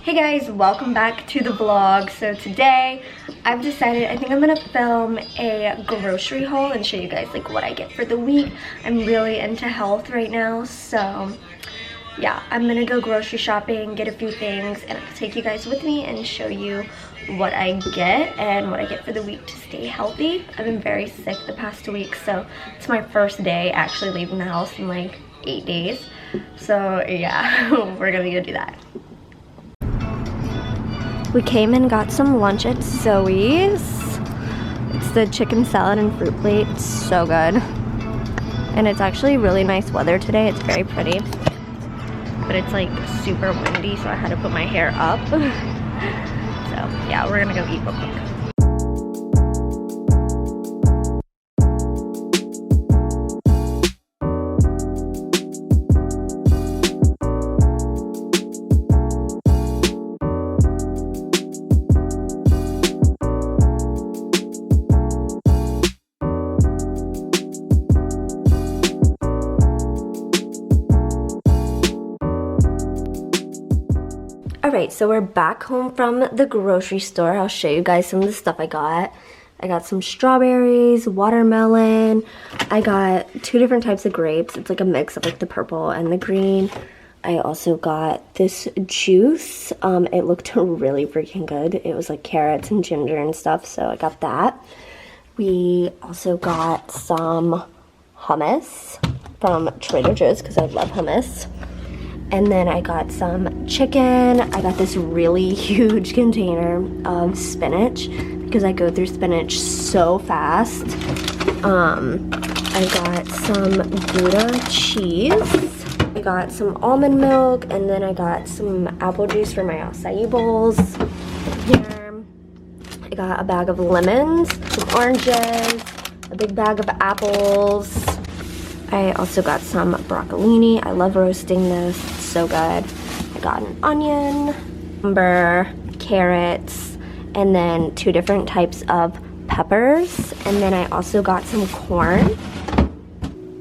Hey guys, welcome back to the vlog. So today I've decided I think I'm gonna film a grocery haul and show you guys like what I get for the week. I'm really into health right now, so yeah, I'm gonna go grocery shopping, get a few things, and I'll take you guys with me and show you what I get and what I get for the week to stay healthy. I've been very sick the past 2 weeks, so it's my first day actually leaving the house in like 8 days. So yeah, we're gonna go do that. We came and got some lunch at Zoe's. It's the chicken salad and fruit plate. It's so good. And it's actually really nice weather today. It's very pretty. But it's like super windy, so I had to put my hair up. So yeah, we're gonna go eat real quick. Alright, so we're back home from the grocery store. I'll show you guys some of the stuff I got. I got some strawberries, watermelon. I got 2 different types of grapes. It's like a mix of like the purple and the green. I also got this juice. It looked really freaking good. It was like carrots and ginger and stuff, so I got that. We also got some hummus from Trader Joe's because I love hummus. And then I got some chicken. I got this really huge container of spinach because I go through spinach so fast. I got some Gouda cheese. I got some almond milk, and then I got some apple juice for my acai bowls. Here, I got a bag of lemons, some oranges, a big bag of apples. I also got some broccolini. I love roasting this. It's so good. I got an onion, cucumber, carrots, and then 2 different types of peppers. And then I also got some corn.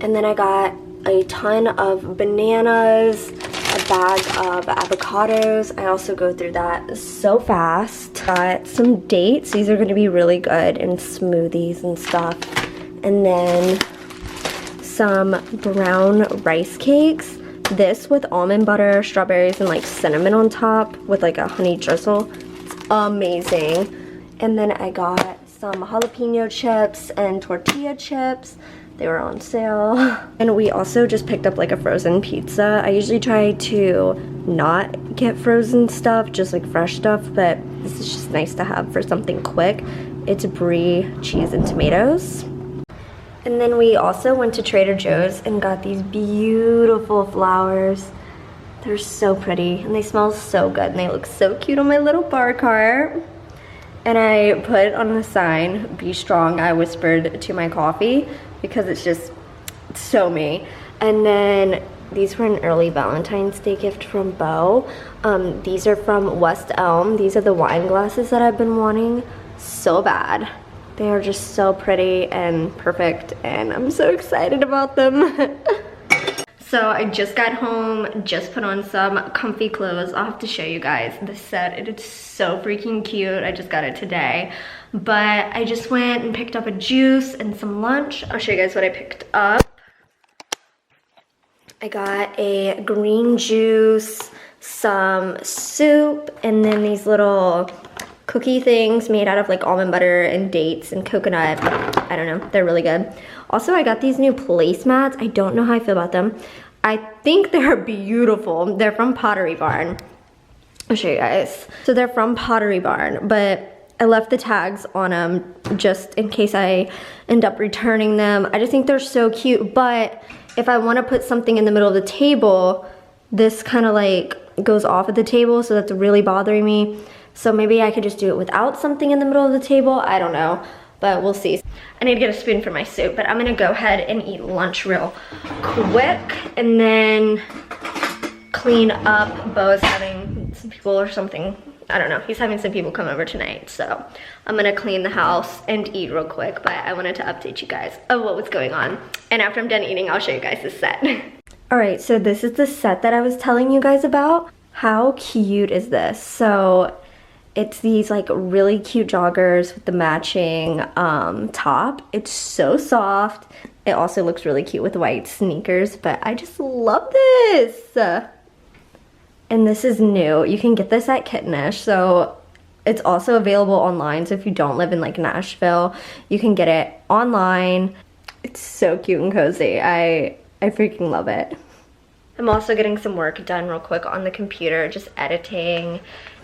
And then I got a ton of bananas, a bag of avocados. I also go through that so fast. Got some dates. These are going to be really good in smoothies and stuff. And then some brown rice cakes. This with almond butter, strawberries, and like cinnamon on top with like a honey drizzle. It's amazing. And then I got some jalapeno chips and tortilla chips. They were on sale. And we also just picked up like a frozen pizza. I usually try to not get frozen stuff, just like fresh stuff, but this is just nice to have for something quick. It's brie, cheese, and tomatoes. And then we also went to Trader Joe's and got these beautiful flowers. They're so pretty and they smell so good and they look so cute on my little bar cart. And I put on the sign, "Be strong," I whispered to my coffee, because it's just so me. And then these were an early Valentine's Day gift from Bo. These are from West Elm. These are the wine glasses that I've been wanting so bad. They are just so pretty and perfect, and I'm so excited about them. So I just got home, just put on some comfy clothes. I'll have to show you guys the set. It is so freaking cute. I just got it today. But I just went and picked up a juice and some lunch. I'll show you guys what I picked up. I got a green juice, some soup, and then these little cookie things made out of like almond butter and dates and coconut. I don't know, they're really good. Also, I got these new placemats. I don't know how I feel about them. I think they're beautiful. They're from Pottery Barn. I'll show you guys. So they're from Pottery Barn, but I left the tags on them just in case I end up returning them. I just think they're so cute, but if I want to put something in the middle of the table, this kind of like goes off of the table, so that's really bothering me. So maybe I could just do it without something in the middle of the table. I don't know, but we'll see. I need to get a spoon for my soup, but I'm gonna go ahead and eat lunch real quick and then clean up. Bo is having some people or something. I don't know, he's having some people come over tonight. So I'm gonna clean the house and eat real quick, but I wanted to update you guys of what was going on. And after I'm done eating, I'll show you guys the set. All right, so this is the set that I was telling you guys about. How cute is this? So it's these like really cute joggers with the matching top. It's so soft. It also looks really cute with white sneakers, but I just love this. And this is new. You can get this at Kittenish, so it's also available online. So if you don't live in like Nashville, you can get it online. It's so cute and cozy. I freaking love it. I'm also getting some work done real quick on the computer, just editing.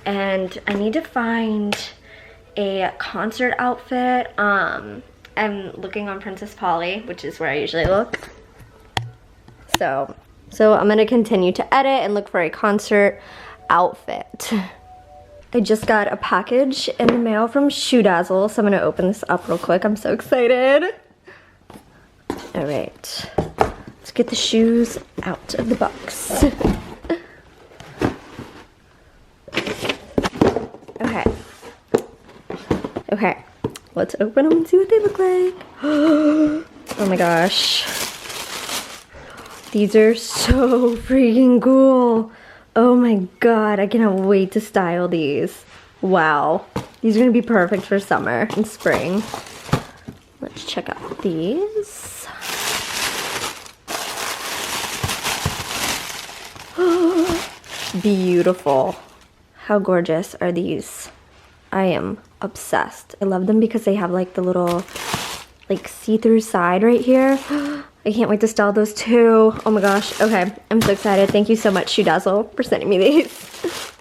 And I need to find a concert outfit. I'm looking on Princess Polly, which is where I usually look. So I'm gonna continue to edit and look for a concert outfit. I just got a package in the mail from Shoe Dazzle, so I'm gonna open this up real quick. I'm so excited. All right, let's get the shoes out of the box. Okay, let's open them and see what they look like. Oh my gosh. These are so freaking cool. Oh my god, I cannot wait to style these. Wow. These are gonna be perfect for summer and spring. Let's check out these. Beautiful. How gorgeous are these? I am obsessed. I love them because they have like the little like see-through side right here. I can't wait to style those too. Oh my gosh. Okay, I'm so excited. Thank you so much, Shoe Dazzle, for sending me these.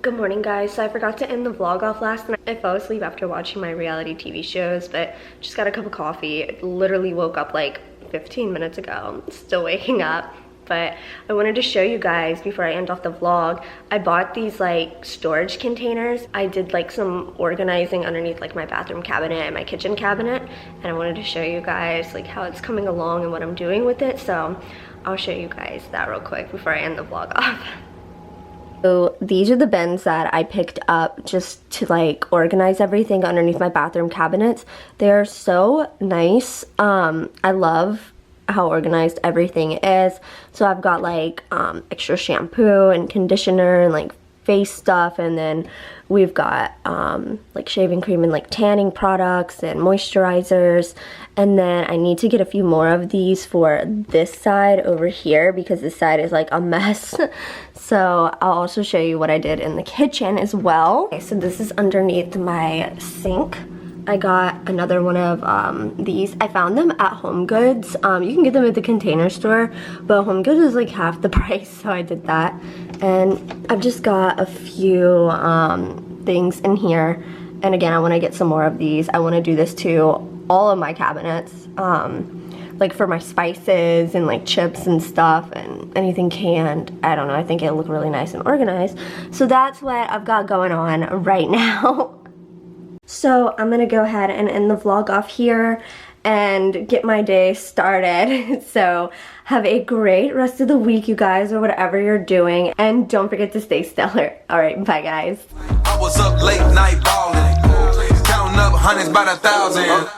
Good morning, guys. So I forgot to end the vlog off last night. I fell asleep after watching my reality TV shows, but just got a cup of coffee. I literally woke up like 15 minutes ago. I'm still waking up. But I wanted to show you guys before I end off the vlog. I bought these like storage containers. I did like some organizing underneath like my bathroom cabinet and my kitchen cabinet, and I wanted to show you guys like how it's coming along and what I'm doing with it. So I'll show you guys that real quick before I end the vlog off. So these are the bins that I picked up just to like organize everything underneath my bathroom cabinets. They're so nice. I love how organized everything is. So I've got like extra shampoo and conditioner and like face stuff, and then we've got like shaving cream and like tanning products and moisturizers, and then I need to get a few more of these for this side over here because this side is like a mess. So I'll also show you what I did in the kitchen as well. Okay, so this is underneath my sink. I got another one of these. I found them at Home Goods. You can get them at the Container Store, but Home Goods is like half the price, so I did that. And I've just got a few things in here. And again, I want to get some more of these. I want to do this to all of my cabinets, like for my spices and like chips and stuff and anything canned. I don't know, I think it'll look really nice and organized. So that's what I've got going on right now. So I'm gonna go ahead and end the vlog off here and get my day started. So have a great rest of the week, you guys, or whatever you're doing, and don't forget to stay stellar. All right, bye guys. I was up late night balling, counting up hundreds by the thousand.